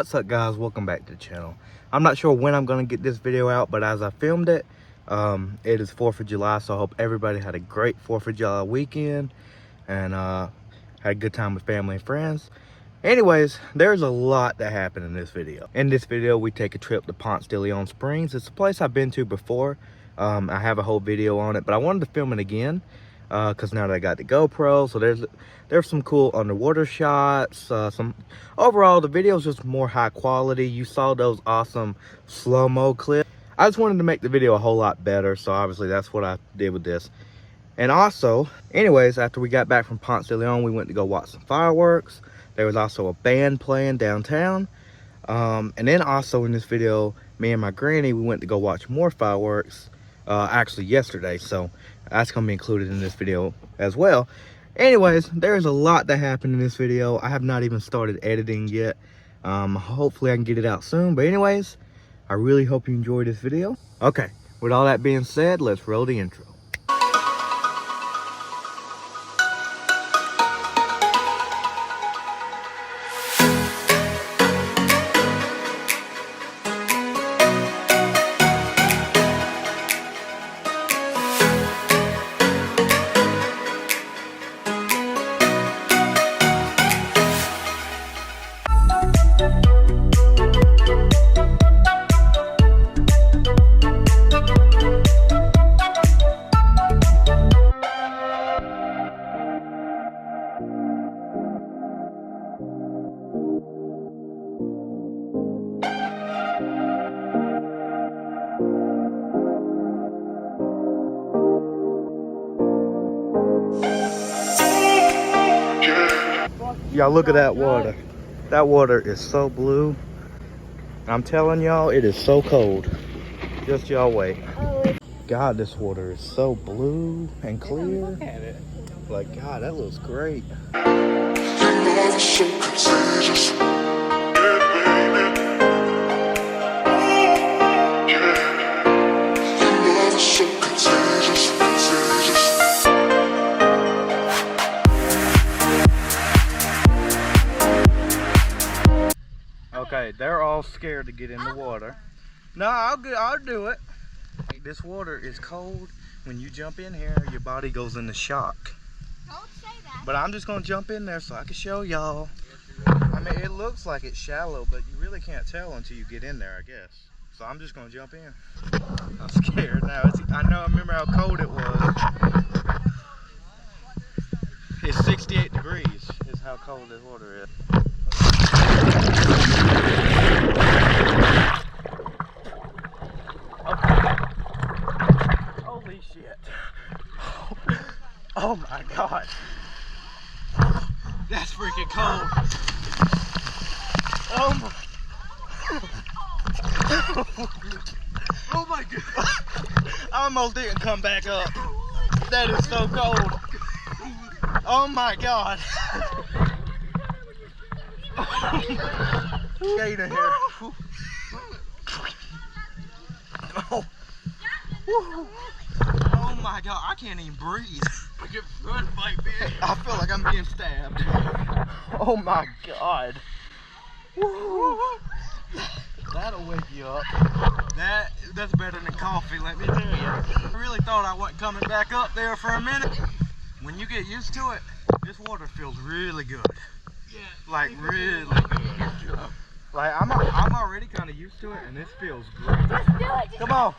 What's up, guys? Welcome back to the channel. I'm not sure when I'm gonna get this video out, but as I filmed it, it is 4th of July, so I hope everybody had a great 4th of July weekend and had a good time with family and friends. Anyways, there's a lot that happened in this video. In this video, we take a trip to Ponce de Leon Springs. It's a place I've been to before. I have a whole video on it, but I wanted to film it again because now that I got the GoPro, so there's some cool underwater shots. Overall, the video is just more high quality. You saw those awesome slow-mo clips. I just wanted to make the video a whole lot better, so obviously that's what I did with this. And also, anyways, after we got back from Ponce de Leon, we went to go watch some fireworks. There was also a band playing downtown. And then also in this video, me and my granny, we went to go watch more fireworks actually yesterday. So that's going to be included in this video as well. Anyways, there's a lot that happened in this video. I have not even started editing yet. Hopefully I can get it out soon. But anyways, I really hope you enjoyed this video. Okay, with all that being said, let's roll the intro. Y'all look at that water. That water is so blue. I'm telling y'all, it is so cold. Just y'all wait. God, this water is so blue and clear. Look at it. Like, God, that looks great. Okay, they're all scared to get in the water. No, I'll do it. This water is cold. When you jump in here, your body goes into shock. Don't say that. But I'm just gonna jump in there so I can show y'all. I mean, it looks like it's shallow, but you really can't tell until you get in there, I guess. So I'm just gonna jump in. I'm scared now. I remember how cold it was. It's 68 degrees is how cold this water is. Holy shit. Oh my God. That's freaking cold. Oh my. Oh my God. I almost didn't come back up. That is so cold. Oh my God. Get in here. Oh. Oh my God, I can't even breathe. I feel like I'm being stabbed. Oh my God. That'll wake you up. That's better than coffee, let me tell you. I really thought I wasn't coming back up there for a minute. When you get used to it, this water feels really good. Yeah. Like really good. Like I'm already kind of used to it, and this feels great. Just do it. Come on.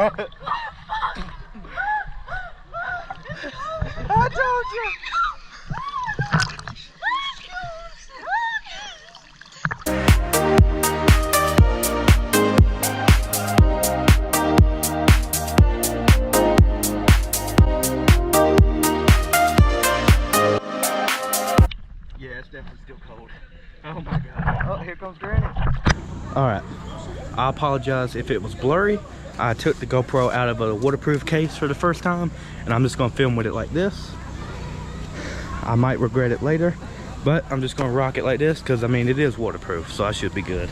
I told you. Yeah, it's definitely still cold. Oh my God. Oh, here comes Granny. All right. I apologize if it was blurry. I took the GoPro out of a waterproof case for the first time, and I'm just gonna film with it like this. I might regret it later, but I'm just gonna rock it like this because I mean it is waterproof, so I should be good.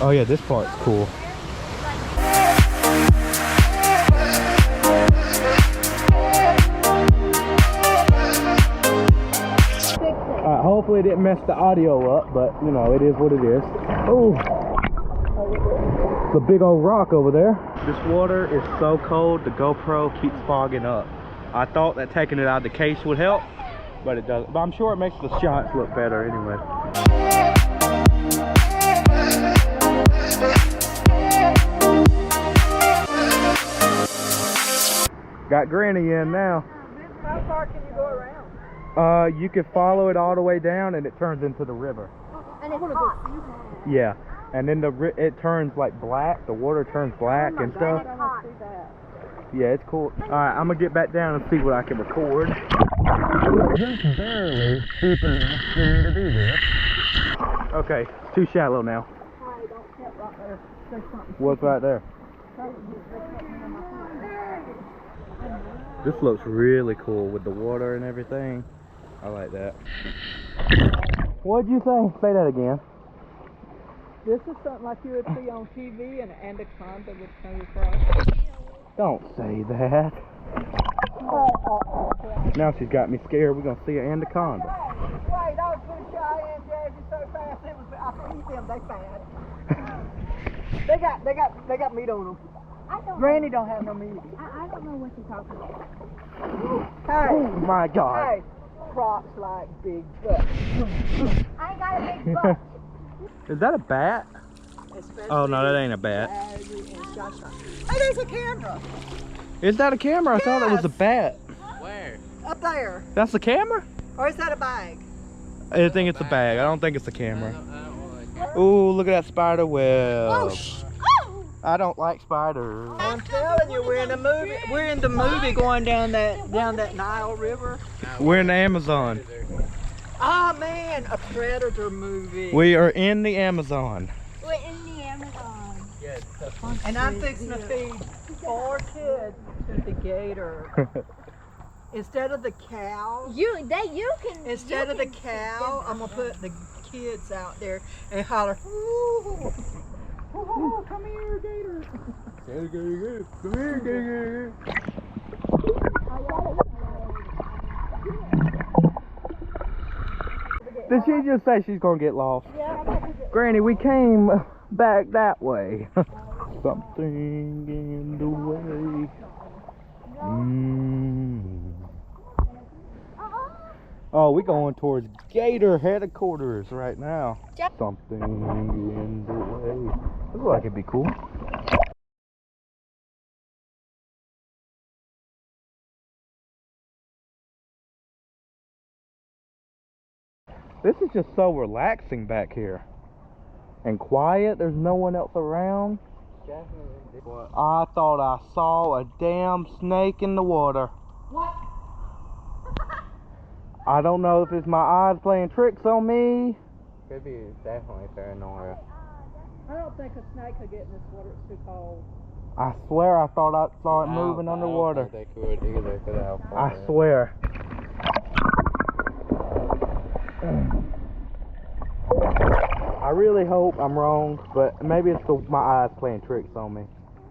Oh yeah, this part's cool. hopefully it didn't mess the audio up, but you know, it is what it is. Oh, the big old rock over there. This water is so cold, the GoPro keeps fogging up. I thought that taking it out of the case would help, but it doesn't. But I'm sure it makes the shots look better anyway. Got Granny in now. How far can you go around? You can follow it all the way down and it turns into the river. And it's hot. Yeah, and then it turns like black. The water turns black and stuff. I want to see that. Yeah, it's cool. All right, I'm gonna get back down and see what I can record. Just barely deep enough for me to do this. Okay, it's too shallow now. Hey, don't step right there. There's something. What's right there? This looks really cool with the water and everything. I like that. What'd you say? Say that again. This is something like you would see on TV, and an anaconda would come across. Don't say that. Now she's got me scared. We're gonna see an anaconda. Wait, I was going to try and drag you so fast. It was, I see them, they fast. they got meat on them. Granny don't have no meat. I don't know what you're talking about. Hey, Oh my God. hey, crocs like big butts. I ain't got a big butt. Is that a bat? Oh no, that ain't a bat. Hey, there's a camera. Is that a camera? I thought it was a bat. Where? Up there. That's a camera? Or is that a bag? I think it's a bag. I don't think it's a camera. Ooh, look at that spider web. I don't like spiders. I'm telling you, we're in the movie. We're in the movie going down that Nile River. We're in the Amazon. Ah man, a predator movie. We are in the Amazon. We're in the Amazon. And I'm fixing to feed 4 kids to the gator. Instead of the cow, instead of the cow, I'm gonna put the kids out there and holler, "Ooh, ooh, come here, gator!" Come here, gator. Did she just say she's gonna get lost? Granny, we came back that way. Something in the way. Oh, we going towards Gator headquarters right now. Something in the way. This looks like it'd be cool. This is just so relaxing back here. And quiet, there's no one else around. I thought I saw a damn snake in the water. What? I don't know if it's my eyes playing tricks on me. Could be definitely paranoia. I don't think a snake could get in this water. It's too cold. I swear I thought I saw it moving underwater. I don't think they could either, because of how far I swear. I really hope I'm wrong, but maybe it's my eyes playing tricks on me.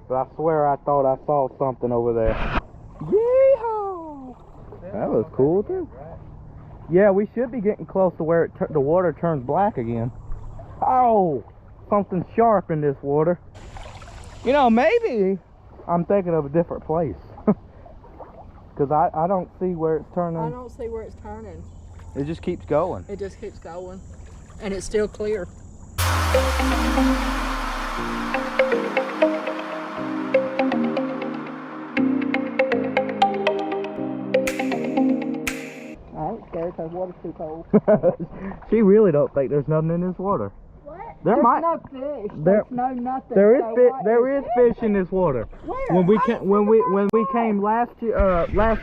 But I swear I thought I saw something over there. Yeehaw! That was cool too. Yeah, we should be getting close to where the water turns black again. Oh, something sharp in this water. You know, maybe I'm thinking of a different place. Because I don't see where it's turning. I don't see where it's turning. It just keeps going. It just keeps going. And it's still clear. I ain't scared because water's too cold. She really don't think there's nothing in this water. What? There's no fish. There- There's no nothing. There is So what there is fish in this water. Where? When we came last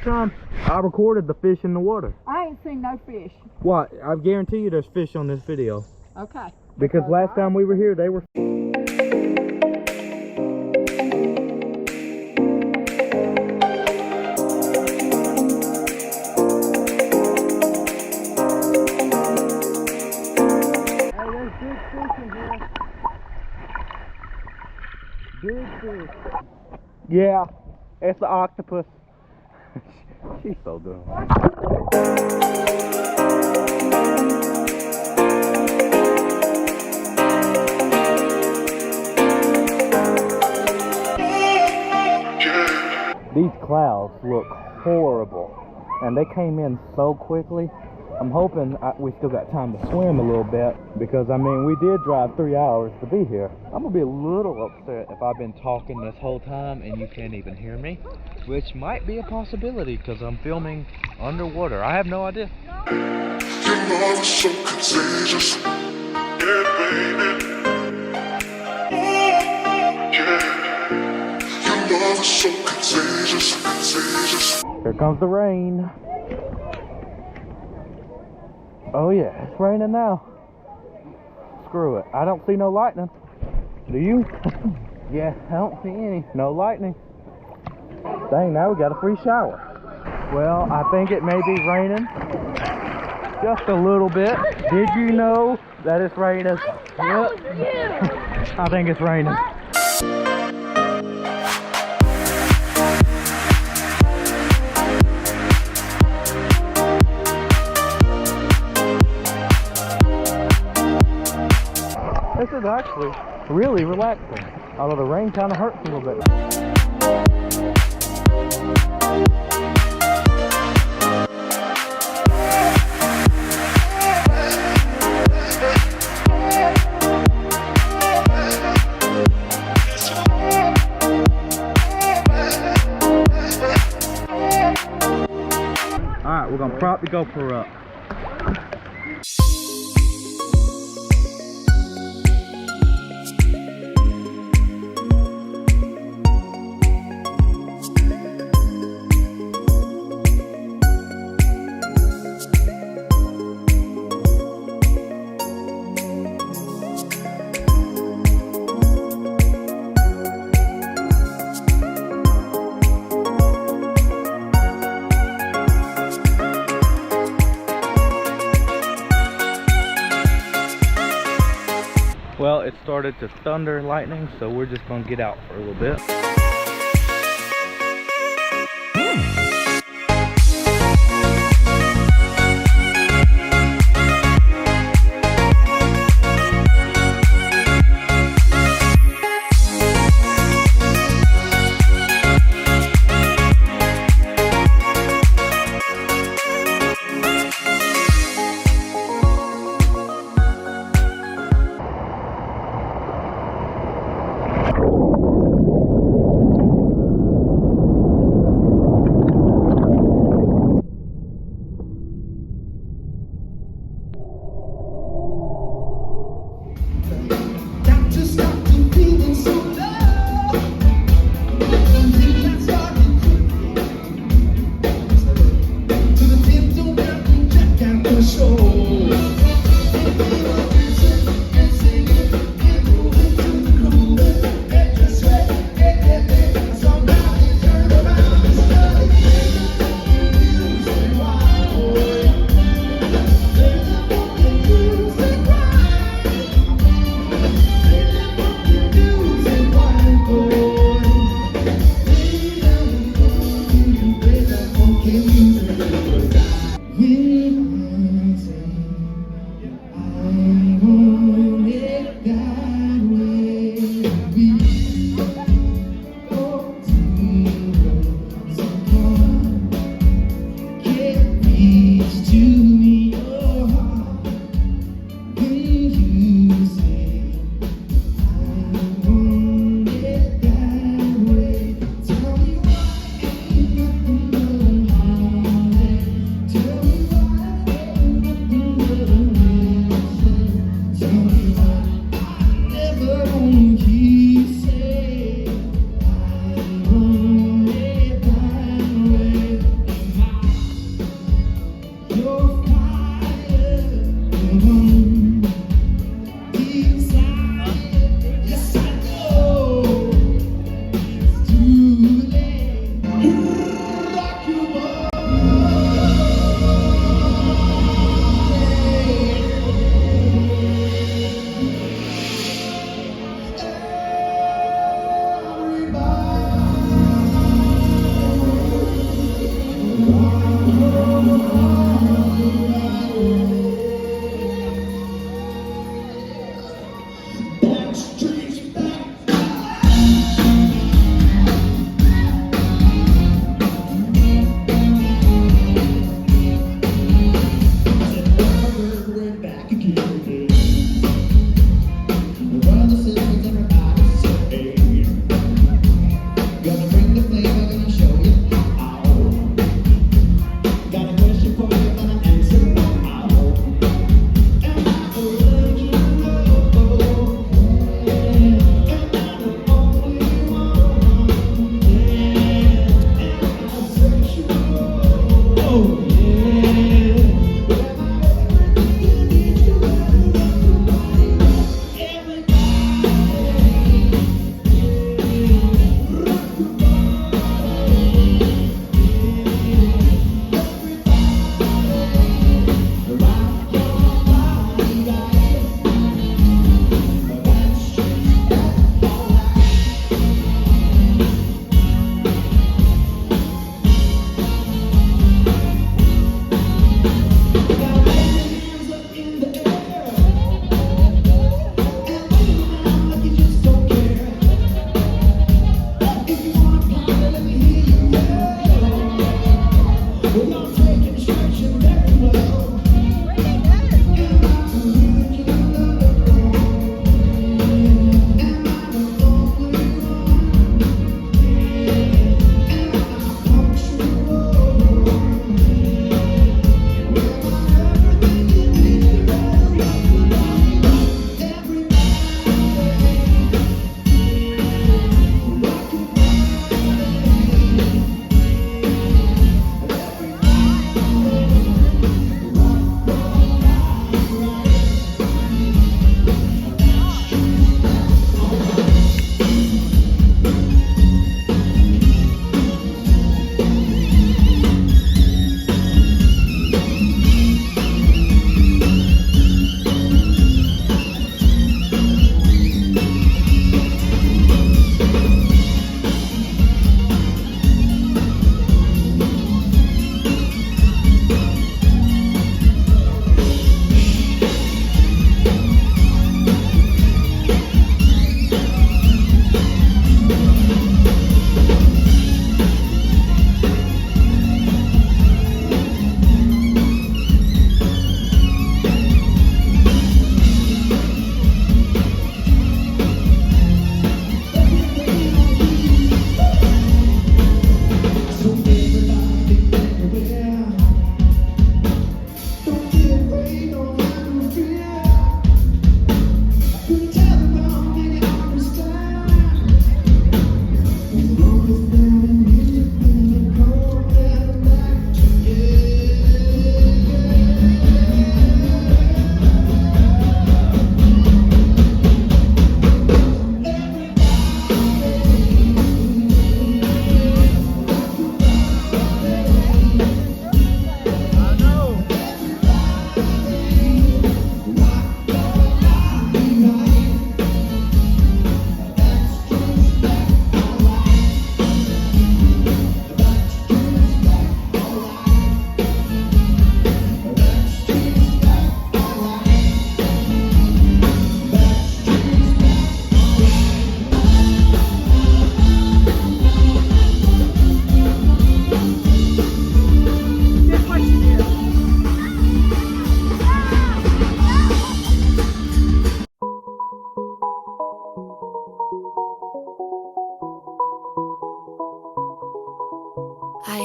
time, I recorded the fish in the water. I ain't seen no fish. What? I guarantee you there's fish on this video. Okay. Because last time we were here, they were. Big fish. Yeah, it's the octopus. She's so dumb. These clouds look horrible, and they came in so quickly. I'm hoping we still got time to swim a little bit, because I mean, we did drive 3 hours to be here. I'm gonna be a little upset if I've been talking this whole time and you can't even hear me, which might be a possibility because I'm filming underwater. I have no idea. Your love is so contagious, yeah, baby. Yeah, your love is so contagious, contagious. Here comes the rain. Oh yeah, it's raining now. Screw it. I don't see no lightning. Do you? Yeah, I don't see any. No lightning. Dang, now we got a free shower. Well, I think it may be raining. Just a little bit. Did you know that it's raining? Yep. I think it's raining. This is actually really relaxing, although the rain kind of hurts a little bit. Alright, we're gonna prop the GoPro up. Well, it started to thunder and lightning, so we're just gonna get out for a little bit.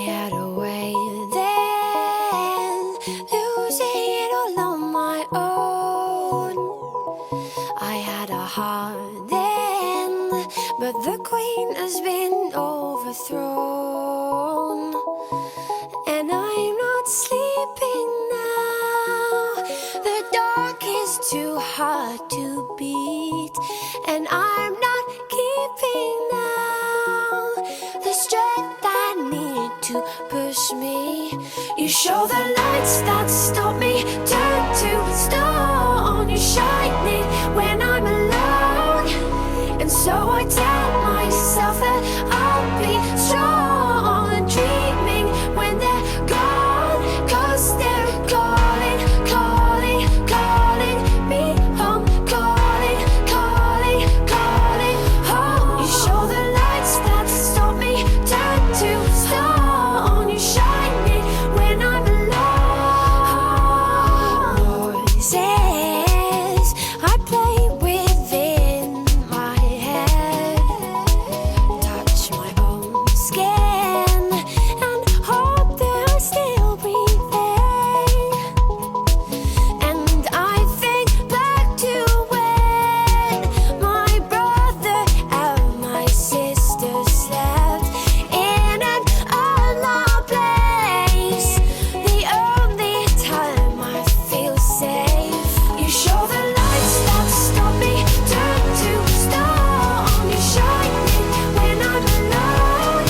had a way then, losing it all on my own. I had a heart then, but the queen has been overthrown. And I'm not sleeping now. The dark is too hard to beat, and I'm not keeping now the strength I need to push me. You show the lights that stop me, turn to stone. You shine it when I'm alone, and so I tell myself that I'll be strong and dreaming when they're gone, 'cause they're calling, calling, calling me home, calling, calling, calling home. You show the lights that stop me, turn to stone. You shine it when I'm alone. Noises I play within my head, touch my own skin and hope they're still breathing. And I think back to when my brother and my sister slept in an unloved place, the only time I feel safe. You show the lights that stop me, turn to stone. You shine it when I'm alone,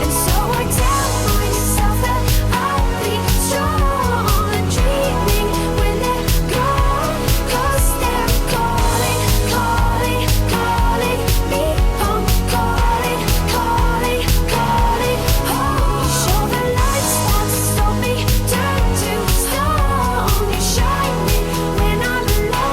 and so I tell myself that I'll be strong and dreaming when they're gone, 'cause they're calling, calling, calling me home, calling, calling, calling home. You show the lights that stop me, turn to stone. You shine it when I'm alone.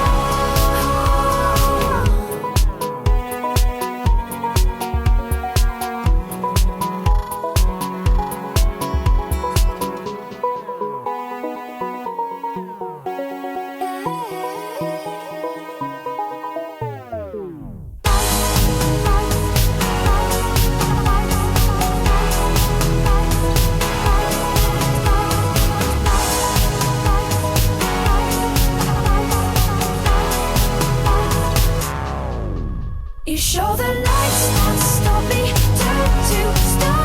You show the lights that stop me, turn to stone.